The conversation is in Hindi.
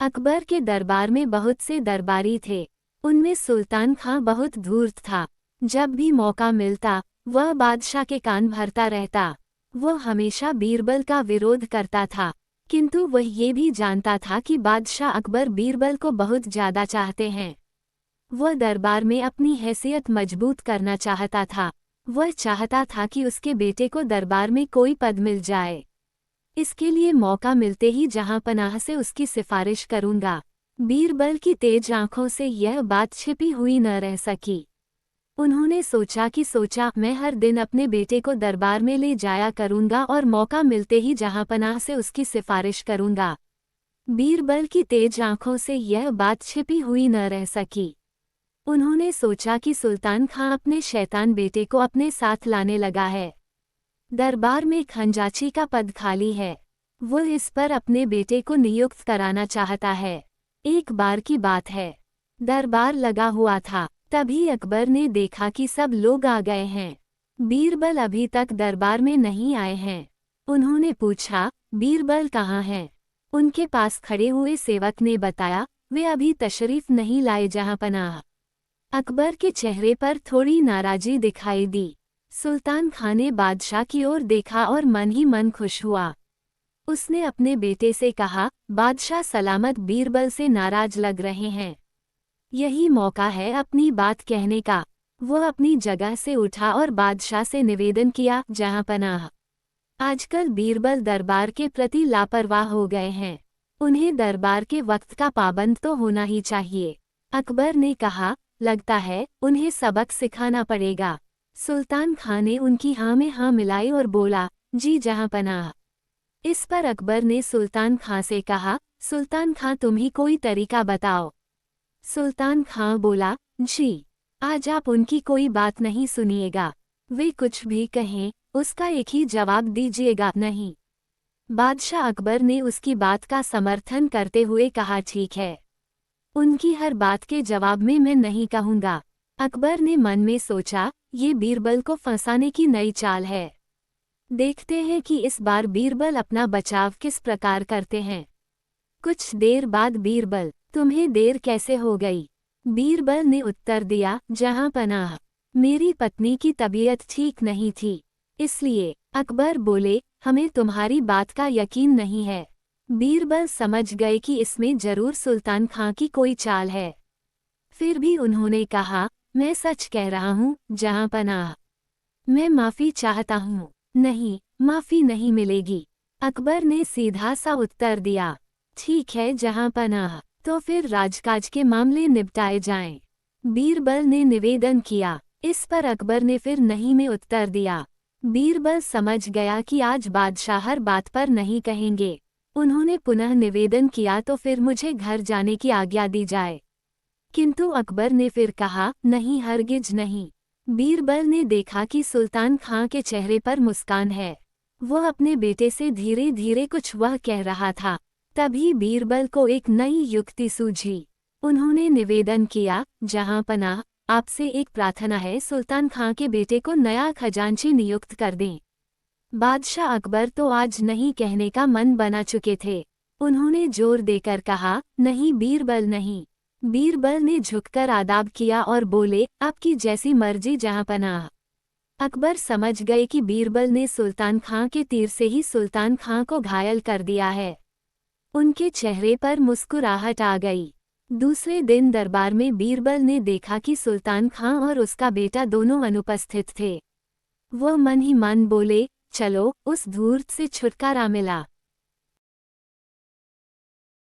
अकबर के दरबार में बहुत से दरबारी थे। उनमें सुल्तान खां बहुत धूर्त था। जब भी मौका मिलता वह बादशाह के कान भरता रहता। वह हमेशा बीरबल का विरोध करता था, किंतु वह ये भी जानता था कि बादशाह अकबर बीरबल को बहुत ज्यादा चाहते हैं। वह दरबार में अपनी हैसियत मजबूत करना चाहता था। वह चाहता था कि उसके बेटे को दरबार में कोई पद मिल जाए। इसके लिए मौका मिलते ही जहांपनाह से उसकी सिफारिश करूंगा। बीरबल की तेज आंखों से यह बात छिपी हुई न रह सकी। उन्होंने सोचा मैं हर दिन अपने बेटे को दरबार में ले जाया करूंगा और मौका मिलते ही जहांपनाह से उसकी सिफारिश करूंगा। बीरबल की तेज आंखों से यह बात छिपी हुई न रह सकी। उन्होंने सोचा कि सुल्तान खां अपने शैतान बेटे को अपने साथ लाने लगा है। दरबार में खंजाची का पद खाली है। वो इस पर अपने बेटे को नियुक्त कराना चाहता है। एक बार की बात है, दरबार लगा हुआ था। तभी अकबर ने देखा कि सब लोग आ गए हैं। बीरबल अभी तक दरबार में नहीं आए हैं। उन्होंने पूछा, बीरबल कहाँ हैं? उनके पास खड़े हुए सेवक ने बताया, वे अभी तशरीफ नहीं लाए जहांपनाह। अकबर के चेहरे पर थोड़ी नाराजी दिखाई दी। सुल्तान खां ने बादशाह की ओर देखा और मन ही मन खुश हुआ। उसने अपने बेटे से कहा, बादशाह सलामत बीरबल से नाराज लग रहे हैं। यही मौका है अपनी बात कहने का। वह अपनी जगह से उठा और बादशाह से निवेदन किया, जहांपनाह, आजकल बीरबल दरबार के प्रति लापरवाह हो गए हैं। उन्हें दरबार के वक्त का पाबंद तो होना ही चाहिए। अकबर ने कहा, लगता है उन्हें सबक सिखाना पड़ेगा। सुल्तान खां ने उनकी हाँ में हाँ मिलाई और बोला, जी जहांपनाह। इस पर अकबर ने सुल्तान खां से कहा, सुल्तान खां तुम ही कोई तरीका बताओ। सुल्तान खां बोला, जी, आज आप उनकी कोई बात नहीं सुनिएगा। वे कुछ भी कहें उसका एक ही जवाब दीजिएगा, नहीं। बादशाह अकबर ने उसकी बात का समर्थन करते हुए कहा, ठीक है, उनकी हर बात के जवाब में मैं नहीं कहूँगा। अकबर ने मन में सोचा, ये बीरबल को फंसाने की नई चाल है। देखते हैं कि इस बार बीरबल अपना बचाव किस प्रकार करते हैं। कुछ देर बाद बीरबल, तुम्हें देर कैसे हो गई? बीरबल ने उत्तर दिया, जहांपनाह, मेरी पत्नी की तबीयत ठीक नहीं थी, इसलिए। अकबर बोले, हमें तुम्हारी बात का यकीन नहीं है। बीरबल समझ गए कि इसमें जरूर सुल्तान खां की कोई चाल है। फिर भी उन्होंने कहा, मैं सच कह रहा हूँ जहांपनाह, मैं माफ़ी चाहता हूँ। नहीं, माफ़ी नहीं मिलेगी। अकबर ने सीधा सा उत्तर दिया, ठीक है जहांपनाह, तो फिर राजकाज के मामले निपटाए जाएं। बीरबल ने निवेदन किया। इस पर अकबर ने फिर नहीं में उत्तर दिया। बीरबल समझ गया कि आज बादशाह हर बात पर नहीं कहेंगे। उन्होंने पुनः निवेदन किया, तो फिर मुझे घर जाने की आज्ञा दी जाए। किंतु अकबर ने फिर कहा, नहीं, हरगिज नहीं। बीरबल ने देखा कि सुल्तान खां के चेहरे पर मुस्कान है। वह अपने बेटे से धीरे धीरे कुछ वह कह रहा था। तभी बीरबल को एक नई युक्ति सूझी। उन्होंने निवेदन किया, जहांपनाह, आपसे एक प्रार्थना है, सुल्तान खां के बेटे को नया खजांची नियुक्त कर दें। बादशाह अकबर तो आज नहीं कहने का मन बना चुके थे। उन्होंने जोर देकर कहा, नहीं बीरबल, नहीं। बीरबल ने झुककर आदाब किया और बोले, आपकी जैसी मर्जी जहांपनाह। अकबर समझ गए कि बीरबल ने सुल्तान खां के तीर से ही सुल्तान खां को घायल कर दिया है। उनके चेहरे पर मुस्कुराहट आ गई। दूसरे दिन दरबार में बीरबल ने देखा कि सुल्तान खां और उसका बेटा दोनों अनुपस्थित थे। वह मन ही मन बोले, चलो, उस धूर्त से छुटकारा मिला।